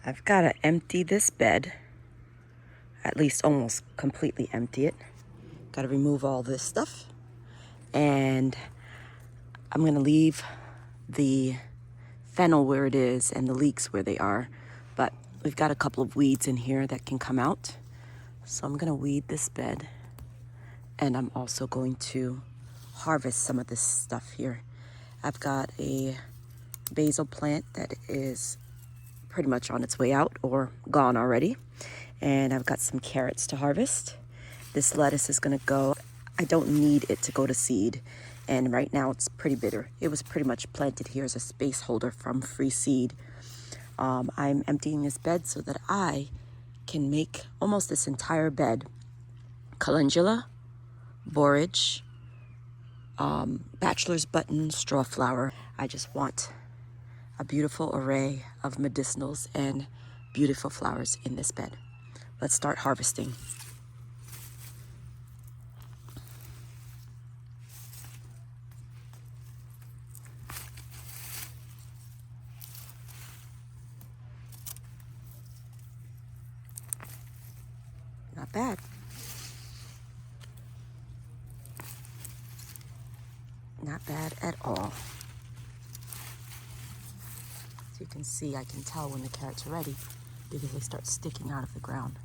I've got to empty this bed, at least almost completely empty it. Got to remove all this stuff. And I'm going to leave the fennel where it is and the leeks where they are. But we've got a couple of weeds in here that can come out. So I'm going to weed this bed. And I'm also going to harvest some of this stuff here. I've got a basil plant that is pretty much on its way out or gone already. And I've got some carrots to harvest. This lettuce is going to go. I don't need it to go to seed. And right now it's pretty bitter. It was pretty much planted here as a space holder from free seed. I'm emptying this bed so that I can make almost this entire bed. Calendula, borage, bachelor's button, straw flower. I just want a beautiful array of medicinals and beautiful flowers in this bed. Let's start harvesting. Not bad. Not bad at all. As you can see, I can tell when the carrots are ready because they start sticking out of the ground.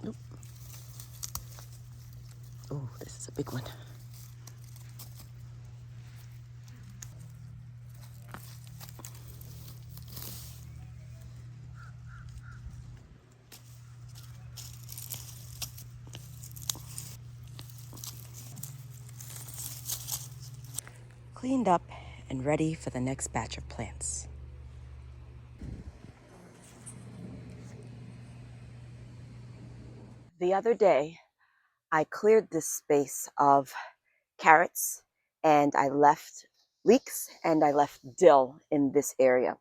Nope. Oh, this is a big one. Cleaned up and ready for the next batch of plants. The other day, I cleared this space of carrots and I left leeks and I left dill in this area.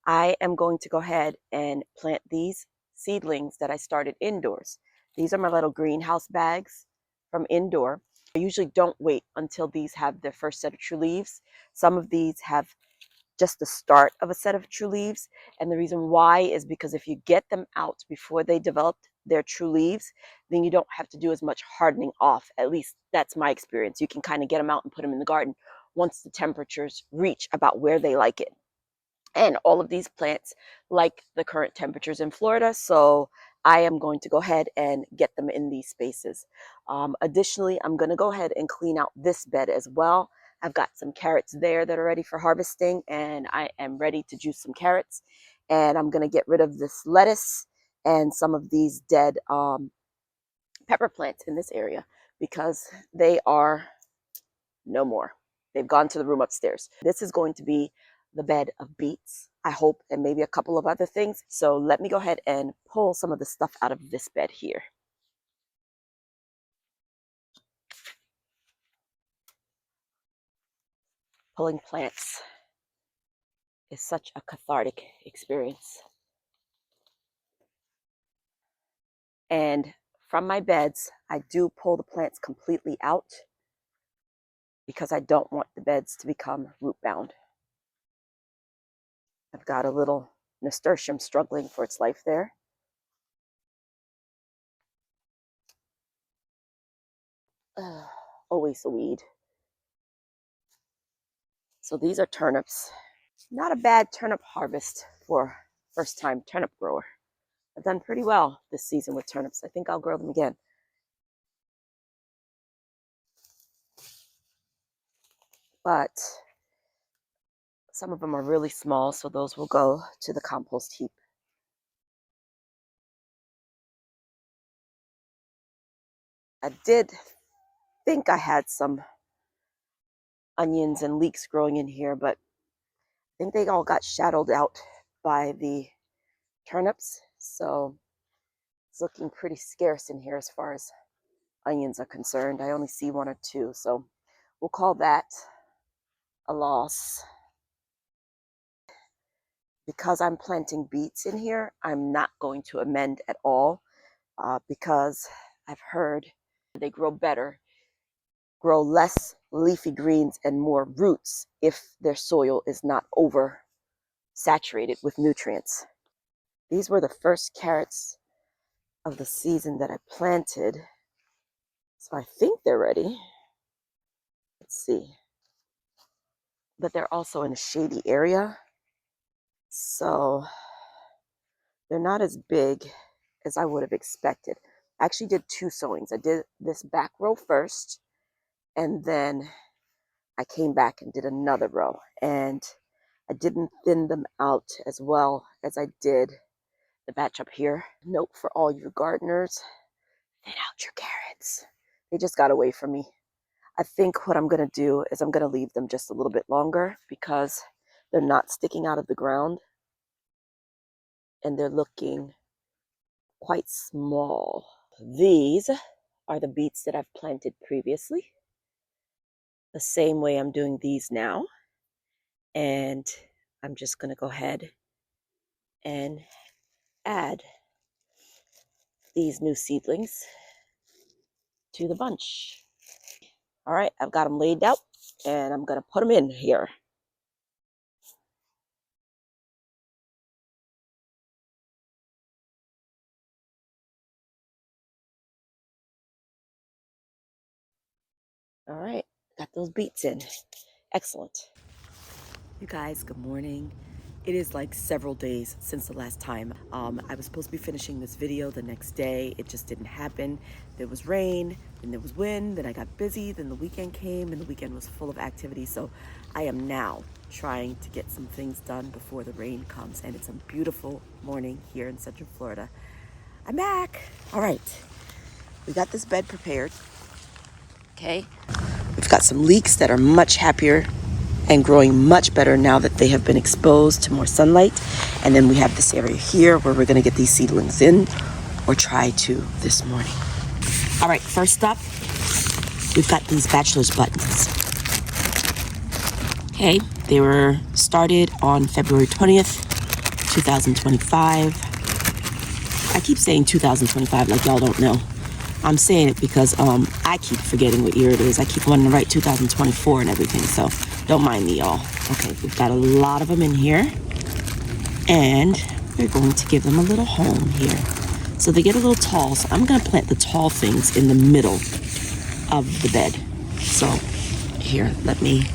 I am going to go ahead and plant these seedlings that I started indoors. These are my little greenhouse bags from indoor. I usually don't wait until these have their first set of true leaves. Some of these have just the start of a set of true leaves. And the reason why is because if you get them out before they developed their true leaves, then you don't have to do as much hardening off. At least that's my experience. You can kind of get them out and put them in the garden once the temperatures reach about where they like it. And all of these plants like the current temperatures in Florida, so I am going to go ahead and get them in these spaces. Additionally, I'm going to go ahead and clean out this bed as well. I've got some carrots there that are ready for harvesting, and I am ready to juice some carrots. And I'm going to get rid of this lettuce and some of these dead pepper plants in this area because they are no more. They've gone to the room upstairs. This is going to be the bed of beets, I hope, and maybe a couple of other things. So let me go ahead and pull some of the stuff out of this bed here. Pulling plants is such a cathartic experience. And from my beds, I do pull the plants completely out because I don't want the beds to become root bound. I've got a little nasturtium struggling for its life there. Always a weed. So these are turnips. Not a bad turnip harvest for first time turnip grower. I've done pretty well this season with turnips. I think I'll grow them again. But some of them are really small, so those will go to the compost heap. I did think I had some onions and leeks growing in here, but I think they all got shadowed out by the turnips. So It's looking pretty scarce in here as far as onions are concerned. I only see 1 or 2, so we'll call that a loss. Because I'm planting beets in here, I'm not going to amend at all because I've heard they grow better, grow less leafy greens and more roots if their soil is not over saturated with nutrients. These were the first carrots of the season that I planted, so I think they're ready. Let's see. But they're also in a shady area, so they're not as big as I would have expected. I actually did 2 sowings. I did this back row first, and then I came back and did another row, and I didn't thin them out as well as I did the batch up here. Note for all you gardeners, thin out your carrots. They just got away from me. I think what I'm going to do is I'm going to leave them just a little bit longer because they're not sticking out of the ground and they're looking quite small. These are the beets that I've planted previously, the same way I'm doing these now. And I'm just going to go ahead and add these new seedlings to the bunch. All right, I've got them laid out and I'm going to put them in here. All right, got those beets in. Excellent. You guys, good morning. It is like several days since the last time. I was supposed to be finishing this video the next day. It just didn't happen. There was rain, then there was wind, then I got busy, then the weekend came, and the weekend was full of activity. So I am now trying to get some things done before the rain comes. And it's a beautiful morning here in Central Florida. I'm back. All right, we got this bed prepared. Okay, we've got some leeks that are much happier and growing much better now that they have been exposed to more sunlight. And then we have this area here where we're going to get these seedlings in, or try to this morning. All right, first up, we've got these bachelor's buttons. Okay, they were started on February 20th, 2025. I keep saying 2025 like y'all don't know. I'm saying it because I keep forgetting what year it is. I keep wanting to write 2024 and everything, so don't mind me, y'all. Okay, we've got a lot of them in here, and we're going to give them a little home here. So they get a little tall, so I'm going to plant the tall things in the middle of the bed. So here, let me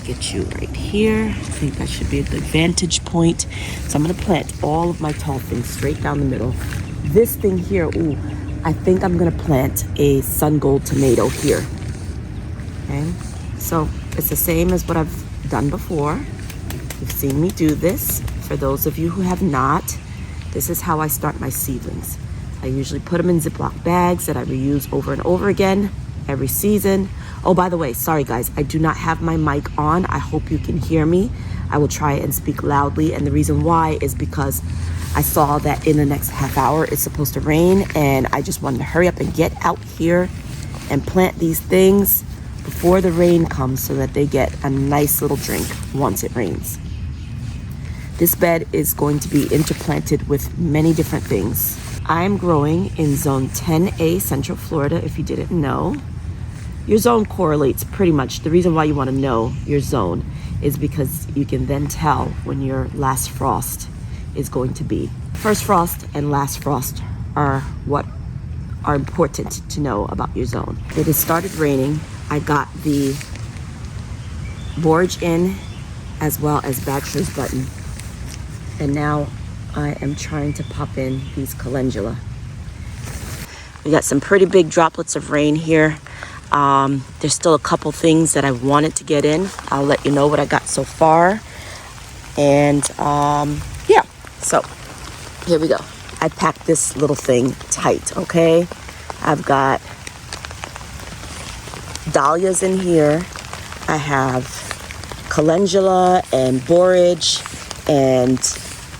get you right here. I think that should be a good vantage point. So I'm going to plant all of my tall things straight down the middle. This thing here, ooh, I think I'm going to plant a sun gold tomato here. Okay, so it's the same as what I've done before. You've seen me do this. For those of you who have not, this is how I start my seedlings. I usually put them in Ziploc bags that I reuse over and over again every season. Oh, by the way, sorry guys, I do not have my mic on. I hope you can hear me. I will try and speak loudly, and the reason why is because I saw that in the next half hour it's supposed to rain, and I just wanted to hurry up and get out here and plant these things before the rain comes so that they get a nice little drink once it rains. This bed is going to be interplanted with many different things. I'm growing in zone 10A, Central Florida, if you didn't know. Your zone correlates pretty much. The reason why you want to know your zone is because you can then tell when your last frost is going to be. First frost and last frost are what are important to know about your zone. It has started raining. I got the borage in as well as bachelor's button. And now I am trying to pop in these calendula. We got some pretty big droplets of rain here. There's still a couple things that I wanted to get in. I'll let you know what I got so far. And yeah, so here we go. I packed this little thing tight, okay? I've got dahlias in here. I have calendula and borage and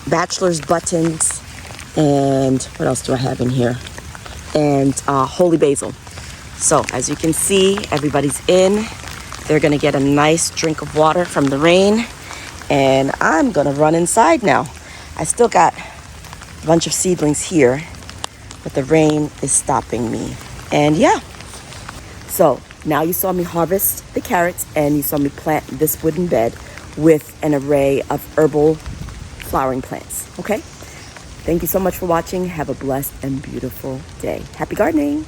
bachelor's buttons And what else do I have in here? And holy basil. So as you can see, everybody's in. They're gonna get a nice drink of water from the rain. And I'm gonna run inside now. I still got a bunch of seedlings here, but the rain is stopping me. And yeah, so now you saw me harvest the carrots and you saw me plant this wooden bed with an array of herbal flowering plants, okay? Thank you so much for watching. Have a blessed and beautiful day. Happy gardening.